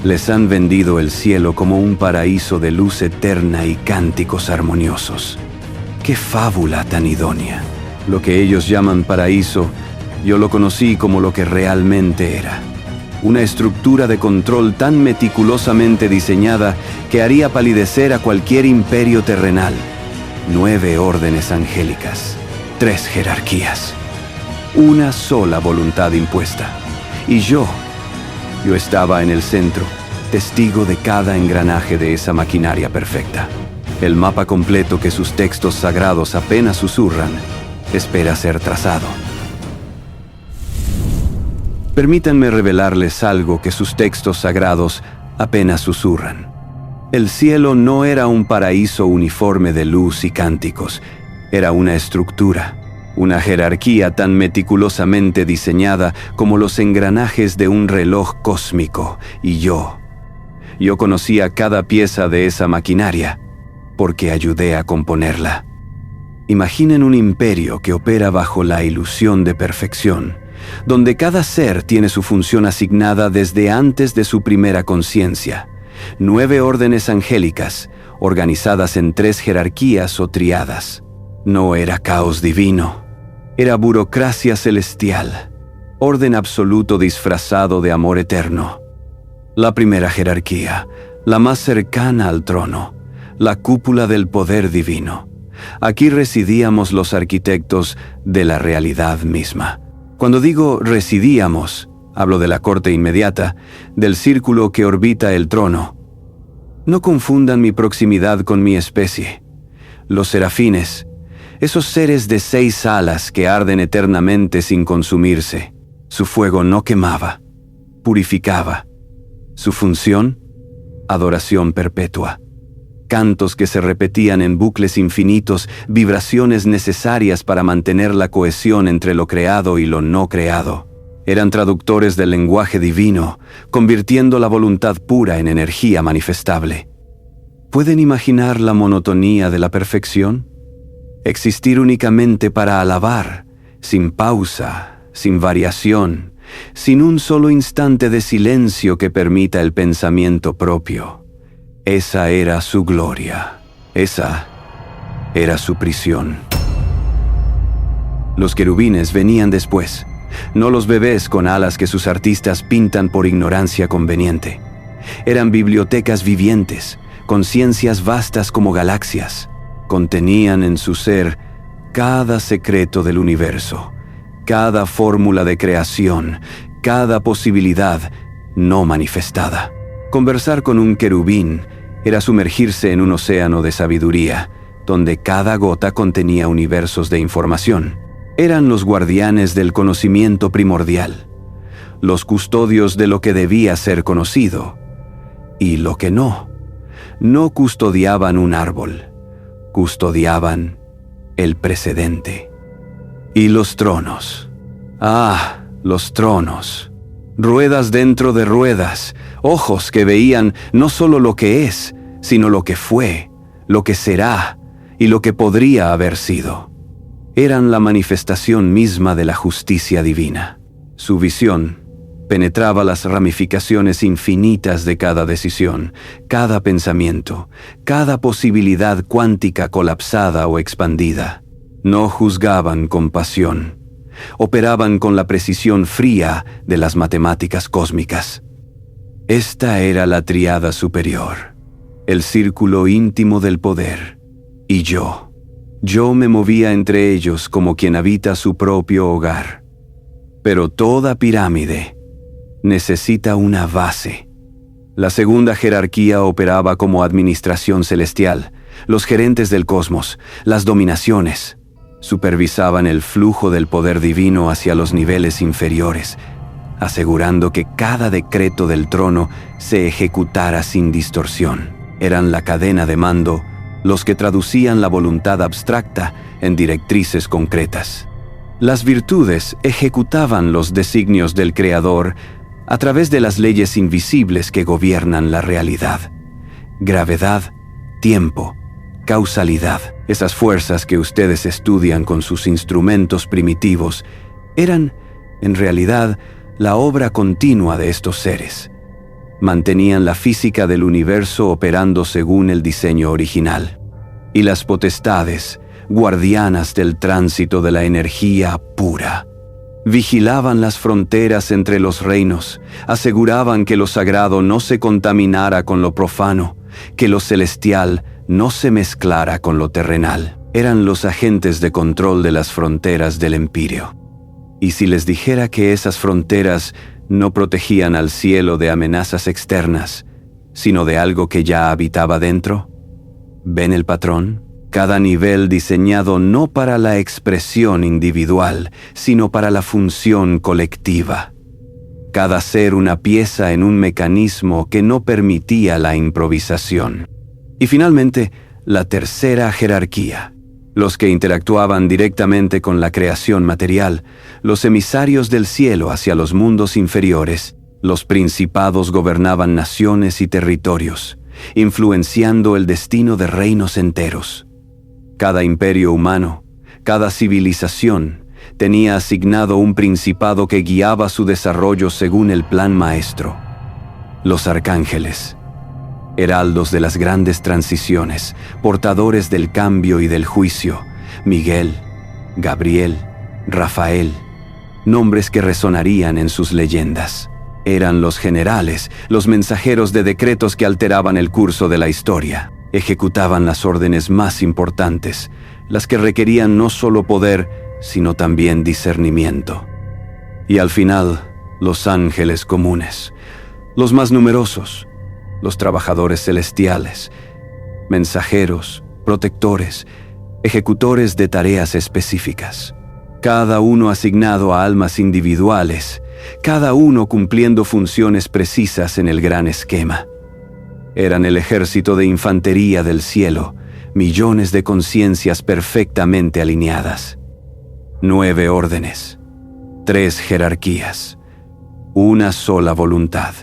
Les han vendido el cielo como un paraíso de luz eterna y cánticos armoniosos. ¡Qué fábula tan idónea! Lo que ellos llaman paraíso, yo lo conocí como lo que realmente era. Una estructura de control tan meticulosamente diseñada que haría palidecer a cualquier imperio terrenal. 9 órdenes angélicas, 3 jerarquías, una sola voluntad impuesta. Y yo estaba en el centro, testigo de cada engranaje de esa maquinaria perfecta. El mapa completo que sus textos sagrados apenas susurran, espera ser trazado. Permítanme revelarles algo que sus textos sagrados apenas susurran. El cielo no era un paraíso uniforme de luz y cánticos, era una estructura, una jerarquía tan meticulosamente diseñada como los engranajes de un reloj cósmico, y yo conocía cada pieza de esa maquinaria, porque ayudé a componerla. Imaginen un imperio que opera bajo la ilusión de perfección, donde cada ser tiene su función asignada desde antes de su primera conciencia. 9 órdenes angélicas, organizadas en 3 jerarquías o triadas. No era caos divino, era burocracia celestial, orden absoluto disfrazado de amor eterno. La primera jerarquía, la más cercana al trono, la cúpula del poder divino. Aquí residíamos los arquitectos de la realidad misma. Cuando digo residíamos, hablo de la corte inmediata, del círculo que orbita el trono. No confundan mi proximidad con mi especie. Los serafines, esos seres de 6 alas que arden eternamente sin consumirse, su fuego no quemaba, purificaba. Su función, adoración perpetua. Cantos que se repetían en bucles infinitos, vibraciones necesarias para mantener la cohesión entre lo creado y lo no creado. Eran traductores del lenguaje divino, convirtiendo la voluntad pura en energía manifestable. ¿Pueden imaginar la monotonía de la perfección? Existir únicamente para alabar, sin pausa, sin variación, sin un solo instante de silencio que permita el pensamiento propio. Esa era su gloria, esa era su prisión. Los querubines venían después, no los bebés con alas que sus artistas pintan por ignorancia conveniente. Eran bibliotecas vivientes, conciencias vastas como galaxias. Contenían en su ser cada secreto del universo, cada fórmula de creación, cada posibilidad no manifestada. Conversar con un querubín era sumergirse en un océano de sabiduría, donde cada gota contenía universos de información. Eran los guardianes del conocimiento primordial, los custodios de lo que debía ser conocido y lo que no. No custodiaban un árbol, custodiaban el precedente. Y los tronos. Ah, los tronos. Ruedas dentro de ruedas, ojos que veían no solo lo que es, sino lo que fue, lo que será y lo que podría haber sido. Eran la manifestación misma de la justicia divina. Su visión penetraba las ramificaciones infinitas de cada decisión, cada pensamiento, cada posibilidad cuántica colapsada o expandida. No juzgaban con pasión. Operaban con la precisión fría de las matemáticas cósmicas. Esta era la tríada superior, el círculo íntimo del poder. Y yo me movía entre ellos como quien habita su propio hogar. Pero toda pirámide necesita una base. La segunda jerarquía operaba como administración celestial. Los gerentes del cosmos, las dominaciones, supervisaban el flujo del poder divino hacia los niveles inferiores, asegurando que cada decreto del trono se ejecutara sin distorsión. Eran la cadena de mando, los que traducían la voluntad abstracta en directrices concretas. Las virtudes ejecutaban los designios del Creador a través de las leyes invisibles que gobiernan la realidad. Gravedad, tiempo, causalidad. Esas fuerzas que ustedes estudian con sus instrumentos primitivos eran, en realidad, la obra continua de estos seres. Mantenían la física del universo operando según el diseño original. Y las potestades, guardianas del tránsito de la energía pura, vigilaban las fronteras entre los reinos, aseguraban que lo sagrado no se contaminara con lo profano, que lo celestial no se mezclara con lo terrenal. Eran los agentes de control de las fronteras del Empirio. Y si les dijera que esas fronteras no protegían al cielo de amenazas externas, sino de algo que ya habitaba dentro, ¿ven el patrón? Cada nivel diseñado no para la expresión individual, sino para la función colectiva. Cada ser una pieza en un mecanismo que no permitía la improvisación. Y finalmente, la tercera jerarquía. Los que interactuaban directamente con la creación material, los emisarios del cielo hacia los mundos inferiores. Los principados gobernaban naciones y territorios, influenciando el destino de reinos enteros. Cada imperio humano, cada civilización, tenía asignado un principado que guiaba su desarrollo según el plan maestro. Los arcángeles, heraldos de las grandes transiciones, portadores del cambio y del juicio, Miguel, Gabriel, Rafael, nombres que resonarían en sus leyendas. Eran los generales, los mensajeros de decretos que alteraban el curso de la historia. Ejecutaban las órdenes más importantes, las que requerían no solo poder, sino también discernimiento. Y al final, los ángeles comunes, los más numerosos, los trabajadores celestiales, mensajeros, protectores, ejecutores de tareas específicas, cada uno asignado a almas individuales, cada uno cumpliendo funciones precisas en el gran esquema. Eran el ejército de infantería del cielo, millones de conciencias perfectamente alineadas. 9 órdenes, 3 jerarquías, una sola voluntad.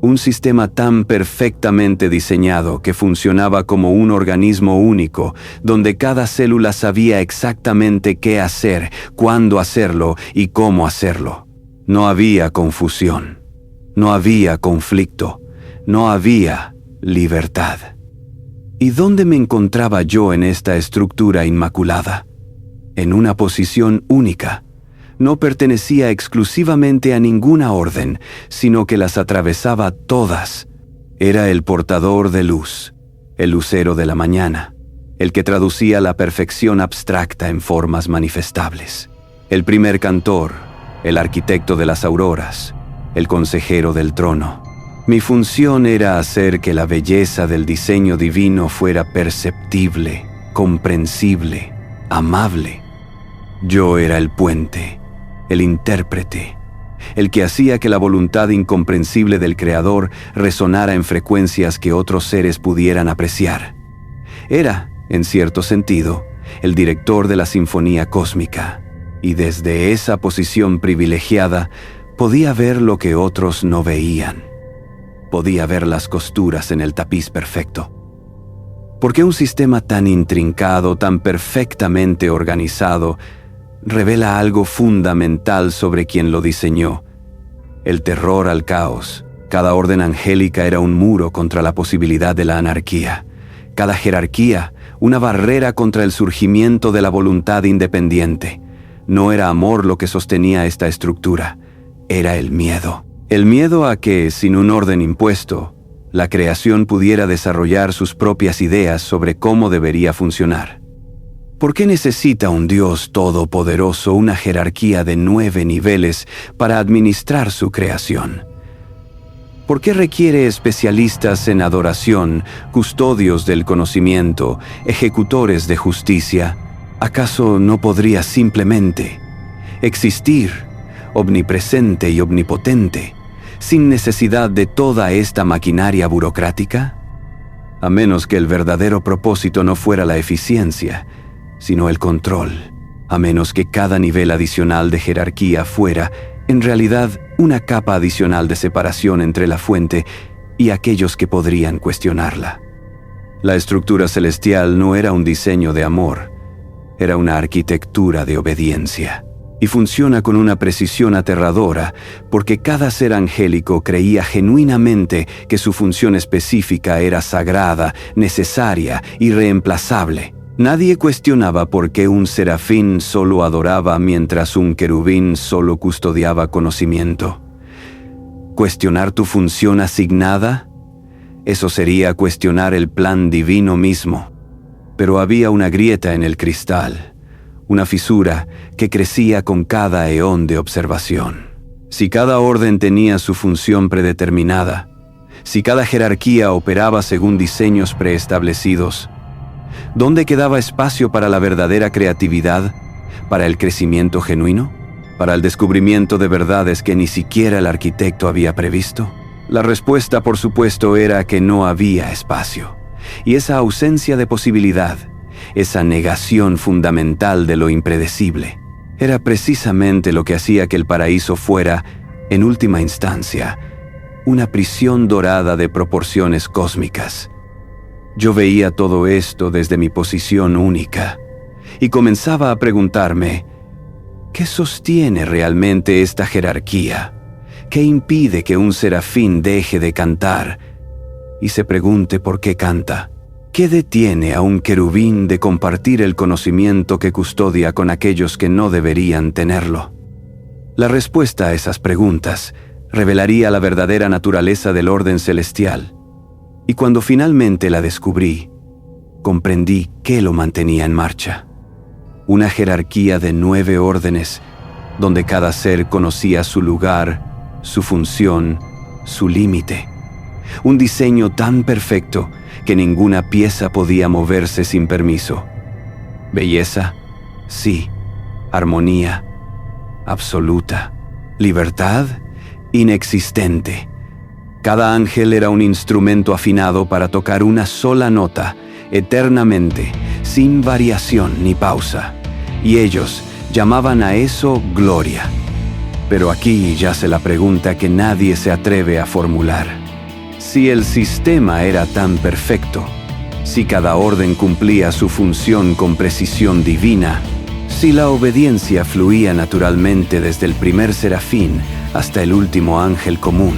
Un sistema tan perfectamente diseñado que funcionaba como un organismo único, donde cada célula sabía exactamente qué hacer, cuándo hacerlo y cómo hacerlo. No había confusión, no había conflicto, no había libertad. ¿Y dónde me encontraba yo en esta estructura inmaculada? En una posición única. No pertenecía exclusivamente a ninguna orden, sino que las atravesaba todas. Era el portador de luz, el lucero de la mañana, el que traducía la perfección abstracta en formas manifestables. El primer cantor, el arquitecto de las auroras, el consejero del trono. Mi función era hacer que la belleza del diseño divino fuera perceptible, comprensible, amable. Yo era el puente, el intérprete, el que hacía que la voluntad incomprensible del Creador resonara en frecuencias que otros seres pudieran apreciar. Era, en cierto sentido, el director de la sinfonía cósmica, y desde esa posición privilegiada podía ver lo que otros no veían. Podía ver las costuras en el tapiz perfecto. ¿Por qué un sistema tan intrincado, tan perfectamente organizado, revela algo fundamental sobre quien lo diseñó? El terror al caos. Cada orden angélica era un muro contra la posibilidad de la anarquía. Cada jerarquía, una barrera contra el surgimiento de la voluntad independiente. No era amor lo que sostenía esta estructura, era el miedo. El miedo a que, sin un orden impuesto, la creación pudiera desarrollar sus propias ideas sobre cómo debería funcionar. ¿Por qué necesita un Dios todopoderoso una jerarquía de 9 niveles para administrar su creación? ¿Por qué requiere especialistas en adoración, custodios del conocimiento, ejecutores de justicia? ¿Acaso no podría simplemente existir, omnipresente y omnipotente, sin necesidad de toda esta maquinaria burocrática? A menos que el verdadero propósito no fuera la eficiencia, sino el control. A menos que cada nivel adicional de jerarquía fuera, en realidad, una capa adicional de separación entre la fuente y aquellos que podrían cuestionarla. La estructura celestial no era un diseño de amor, era una arquitectura de obediencia. Y funciona con una precisión aterradora, porque cada ser angélico creía genuinamente que su función específica era sagrada, necesaria, irreemplazable. Nadie cuestionaba por qué un serafín solo adoraba mientras un querubín solo custodiaba conocimiento. ¿Cuestionar tu función asignada? Eso sería cuestionar el plan divino mismo. Pero había una grieta en el cristal, una fisura que crecía con cada eón de observación. Si cada orden tenía su función predeterminada, si cada jerarquía operaba según diseños preestablecidos, ¿dónde quedaba espacio para la verdadera creatividad, para el crecimiento genuino, para el descubrimiento de verdades que ni siquiera el arquitecto había previsto? La respuesta, por supuesto, era que no había espacio. Y esa ausencia de posibilidad, esa negación fundamental de lo impredecible, era precisamente lo que hacía que el paraíso fuera, en última instancia, una prisión dorada de proporciones cósmicas. Yo veía todo esto desde mi posición única y comenzaba a preguntarme, ¿qué sostiene realmente esta jerarquía? ¿Qué impide que un serafín deje de cantar y se pregunte por qué canta? ¿Qué detiene a un querubín de compartir el conocimiento que custodia con aquellos que no deberían tenerlo? La respuesta a esas preguntas revelaría la verdadera naturaleza del orden celestial, y cuando finalmente la descubrí, comprendí qué lo mantenía en marcha. Una jerarquía de 9 órdenes, donde cada ser conocía su lugar, su función, su límite. Un diseño tan perfecto que ninguna pieza podía moverse sin permiso. Belleza, sí. Armonía, absoluta. Libertad, inexistente. Cada ángel era un instrumento afinado para tocar una sola nota, eternamente, sin variación ni pausa. Y ellos llamaban a eso gloria. Pero aquí yace la pregunta que nadie se atreve a formular. Si el sistema era tan perfecto, si cada orden cumplía su función con precisión divina, si la obediencia fluía naturalmente desde el primer serafín hasta el último ángel común,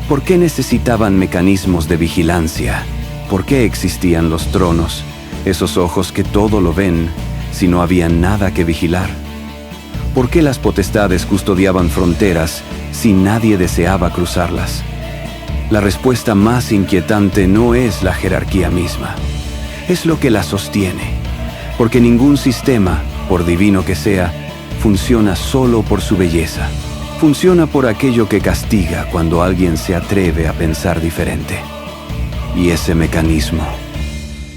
¿por qué necesitaban mecanismos de vigilancia? ¿Por qué existían los tronos, esos ojos que todo lo ven, si no había nada que vigilar? ¿Por qué las potestades custodiaban fronteras si nadie deseaba cruzarlas? La respuesta más inquietante no es la jerarquía misma, es lo que la sostiene, porque ningún sistema, por divino que sea, funciona solo por su belleza. Funciona por aquello que castiga cuando alguien se atreve a pensar diferente. Y ese mecanismo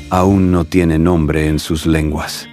aún no tiene nombre en sus lenguas.